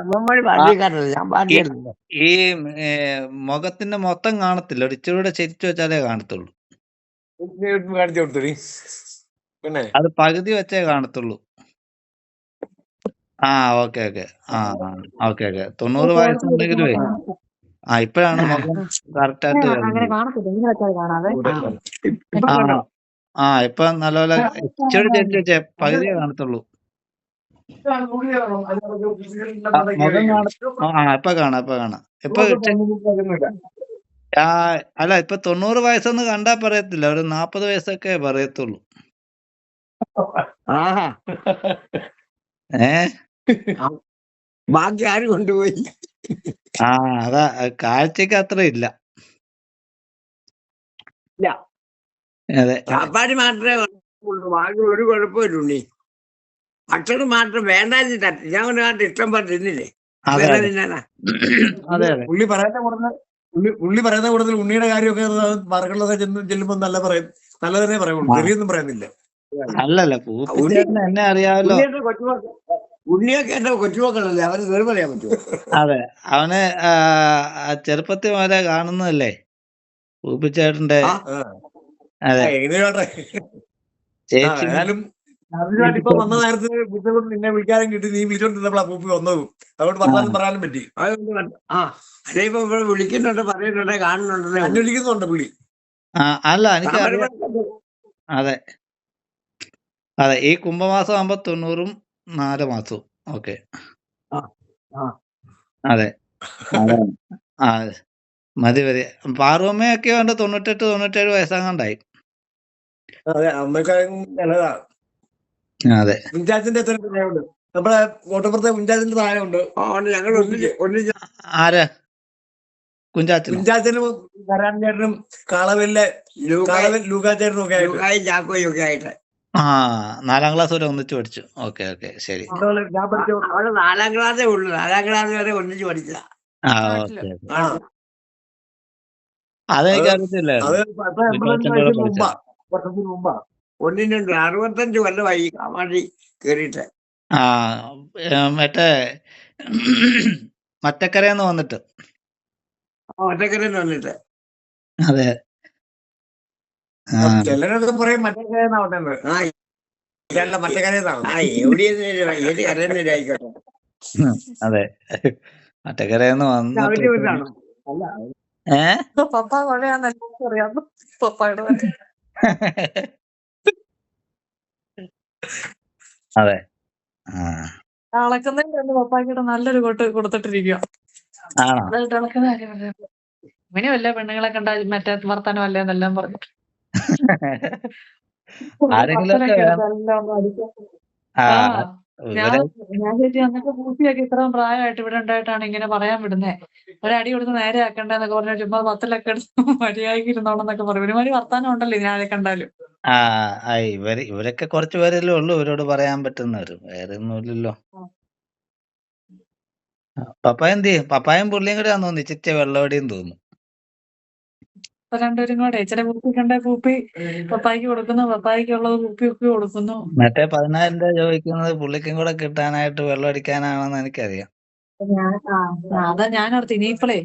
അമ്മമാര് ആ പാർട്ടിക്കാരല്ല, ഞാൻ ഈ പാർട്ടിയല്ല. ഈ മുഖത്തിന്റെ മൊത്തം കാണത്തില്ല. ഒരു ഇച്ചിരൂടെ ചെരിച്ചു വെച്ചാലേ കാണത്തുള്ളൂ. കാണിച്ചു കൊടുത്തു പിന്നെ അത് പകുതി വെച്ചേ കാണത്തുള്ളൂ. ആ ഓക്കെ ഓക്കെ. ആ ഓക്കെ ഓക്കെ. 90 വയസ്സുണ്ടെങ്കിലുവേ ഇപ്പോഴാണ് മുഖം കറക്റ്റ് ആയിട്ട് അങ്ങനെ വരുന്നത്. കാണത്തില്ല, ഇങ്ങനെ വെച്ചാൽ കാണാതെ. ഇപ്പൊ ആ കണ്ടോ? ഇപ്പൊ നല്ലപോലെ ഇച്ചിരി ചെരിച്ചു വെച്ചേ പകുതിയേ കാണത്തുള്ളൂ. മുഖം ഇപ്പൊ കാണാം ഇപ്പൊ കാണാം. ഇപ്പൊ അല്ല ഇപ്പൊ 90 വയസ്സൊന്നും കണ്ടാ പറയത്തില്ല. ഒരു 40 വയസ്സൊക്കെ പറയത്തുള്ളൂ. ആഹാ, ഏ ബാക്കി ആര് കൊണ്ടുപോയി? അതാ കാഴ്ചക്ക് അത്ര ഇല്ല. ഇല്ല, അതെ ചാപ്പാട് മാത്രമേ ഉള്ളൂ, ബാക്കി ഒരു കുഴപ്പമില്ല ഉണ്ണി. ഭക്ഷണം മാത്രം വേണ്ടാഞ്ഞിട്ടാ. ഞാൻ ഒരു നാട്ടിൽ ഇഷ്ടം പോലെ തിന്നില്ലേ, അതെ വേറെ അതെ തിന്നാനാ. അതെ അതെ. പുള്ളി പറയുന്ന കൂടുതൽ ഉണ്ണിയുടെ കാര്യമൊക്കെ മറകളൊക്കെ ചെല്ലുമ്പോ നല്ല തന്നെ പറയുള്ളൂ, ആ ചെറിയൊന്നും പറയുന്നില്ല. അല്ലല്ല ഉണ്ണി പൂപ്പിച്ചേട്ടന് എന്നെ അറിയാമല്ലോ. ഉണ്ണിയുടെ കൊച്ചുമക്കൾ, ഉണ്ണിയൊക്കെ എന്റെ കൊച്ചുമക്കളല്ലേ, അവര് വെറുതെ പറയാൻ പറ്റുമോ? അതെ അവന് ചെറുപ്പത്തിൽ മുതലേ കാണുന്നതല്ലേ പൂപ്പിച്ചേട്ടന്റെ. ആ അതെ എങ്ങനെയാട്ടെ ചേച്ചി ഏതായാലും ഇപ്പൊ വന്ന നേരത്ത് വിളിച്ചതുകൊണ്ട് നിന്നെ വിളിക്കാനും കിട്ടി, നീ വിളിച്ചോണ്ടിരുന്നപ്പോഴാ പൂപ്പി വന്നതും, അതുകൊണ്ട് വർത്താനം പറയാനും പറ്റി. അതുകൊണ്ട് അല്ലെ ഇപ്പൊ ഇവിടെ വിളിക്കുന്നുണ്ട്, പറയുന്നുണ്ട്, കാണുന്നുണ്ടല്ലേ. അന്വേഷിക്കുന്നുണ്ട് പുള്ളി. അല്ല എനിക്കറിയാം. അതെ അതെ. ഈ കുംഭമാസം ആകുമ്പോ 90ഉം 4 മാസവും. ഓക്കെ അതെ അതാണ്. ആ മതി മതി. പാറുമ്മയൊക്കെ ഉണ്ട് 98 97 വയസ്സാങ്ങാണ്ടായി. അതെ, അമ്മക്കാരും നല്ലതാ. അതെ കുഞ്ചാച്ചന്റെ എത്ര പ്രായമുണ്ട്? നമ്മളെ കോട്ടപ്പുറത്തെ കുഞ്ചാച്ചന്റെ പ്രായമുണ്ട്. ഞങ്ങൾ ഒന്നിച്ച് ആര് കുഞ്ചാച്ചനോ? കുഞ്ചാച്ചനും നാരായണ ചേട്ടനും കാളവെല്ലെ ലൂക്കാച്ചേട്ടനും ഒക്കെ ആയിട്ട് ലൂക്കായും ചാക്കോയും ഒക്കെ ആയിട്ട്. 4ാം ക്ലാസ് വരെ ഒന്നിച്ച് പഠിച്ചു. ഓക്കെ ഓക്കെ ശരി. ഞാൻ പഠിച്ച അവിടെ 4ാം ക്ലാസ്സേ ഉള്ളൂ, 4ാം ക്ലാസ് വരെ ഒന്നിച്ച് പഠിച്ച. ഓക്കെ അതെനിക്ക് അറിയത്തില്ലായിരുന്നു. അത് 85 വയസ്സിന് മുമ്പാ, വർഷത്തിന് മുമ്പാ. ഒന്നിനുണ്ട് 65 കൊല്ലമായി കാമാക്ഷി കേറിയിട്ട്. മറ്റേ മറ്റക്കരന്ന് വന്നിട്ട്. ഒറ്റക്കരന്ന് വന്നിട്ട്. അതെ ചിലരൊക്കെ പറയും മറ്റേ കരയെന്നാവട്ടെ, മറ്റേ കരയെന്നാണ്. ഏത് കരയെന്നേലും ആയിക്കോട്ടെ. അതെ മറ്റക്കരന്ന് വന്നിട്ട്. പപ്പ കൊഴയാന്ന് എല്ലാവർക്കും അറിയാം, പപ്പായുടെ തന്നെ. അതെ അളക്കുന്നതിന്റെ തന്നെ പപ്പായ്ക്കിട്ട് നല്ലൊരു കൊട്ട് കൊടുത്തിട്ടിരിക്കുക. ആണോ? അതായിട്ട് അളക്കുന്ന കാര്യം പറയാം. ഇങ്ങനെയല്ല പെണ്ണുങ്ങളെ കണ്ടാൽ മറ്റേ വർത്താനം അല്ലേന്നെല്ലാം പറഞ്ഞു. ആരെങ്കിലുമൊക്കെ വേണം. ഞാൻ ചേച്ചി അന്നൊക്കെ പൂപ്പിയൊക്കെ ഇത്രയും പ്രായമായിട്ട് ഇവിടെ ഉണ്ടായിട്ടാണ് ഇങ്ങനെ പറയാൻ വിടുന്നേ. ഒരടി കൊടുത്ത് നേരെ ആക്കണ്ടെന്നൊക്കെ പറഞ്ഞാൽ ചുമ്മാ 10 എടുത്ത് മര്യാദയ്ക്ക് ഇരുന്നോണെന്നൊക്കെ പറയും. ഒരുമാതിരി വർത്താനം ഉണ്ടല്ലോ ഞാനെ കണ്ടാലും. ഇവരൊക്കെ കുറച്ചു പേരല്ലേ ഉള്ളൂ ഇവരോട് പറയാൻ പറ്റുന്നവര്, വേറെ ഒന്നുമില്ലല്ലോ. പപ്പായ എന്ത് ചെയ്യും? പപ്പായും പുള്ളിയും കൂടെ ആന്ന് തോന്നുന്നു ഇച്ചിരി വെള്ളവടിയും തോന്നുന്നു. രണ്ടുപേരും കൂടെ ഇച്ചിരി പൂപ്പിക്കണ്ട പൂപ്പി പപ്പായ്ക്ക് കൊടുക്കുന്നു, പപ്പായ്ക്കുള്ളത് പൂപ്പി കൊടുക്കുന്നു. മറ്റേ 10,000 രൂപ ചോദിക്കുന്നത് പുള്ളിക്കും കൂടെ കിട്ടാനായിട്ട് വെള്ളം അടിക്കാനാണെന്ന് എനിക്കറിയാം. അതാ ഞാനോർത്ത് ഇനിയിപ്പോഴേ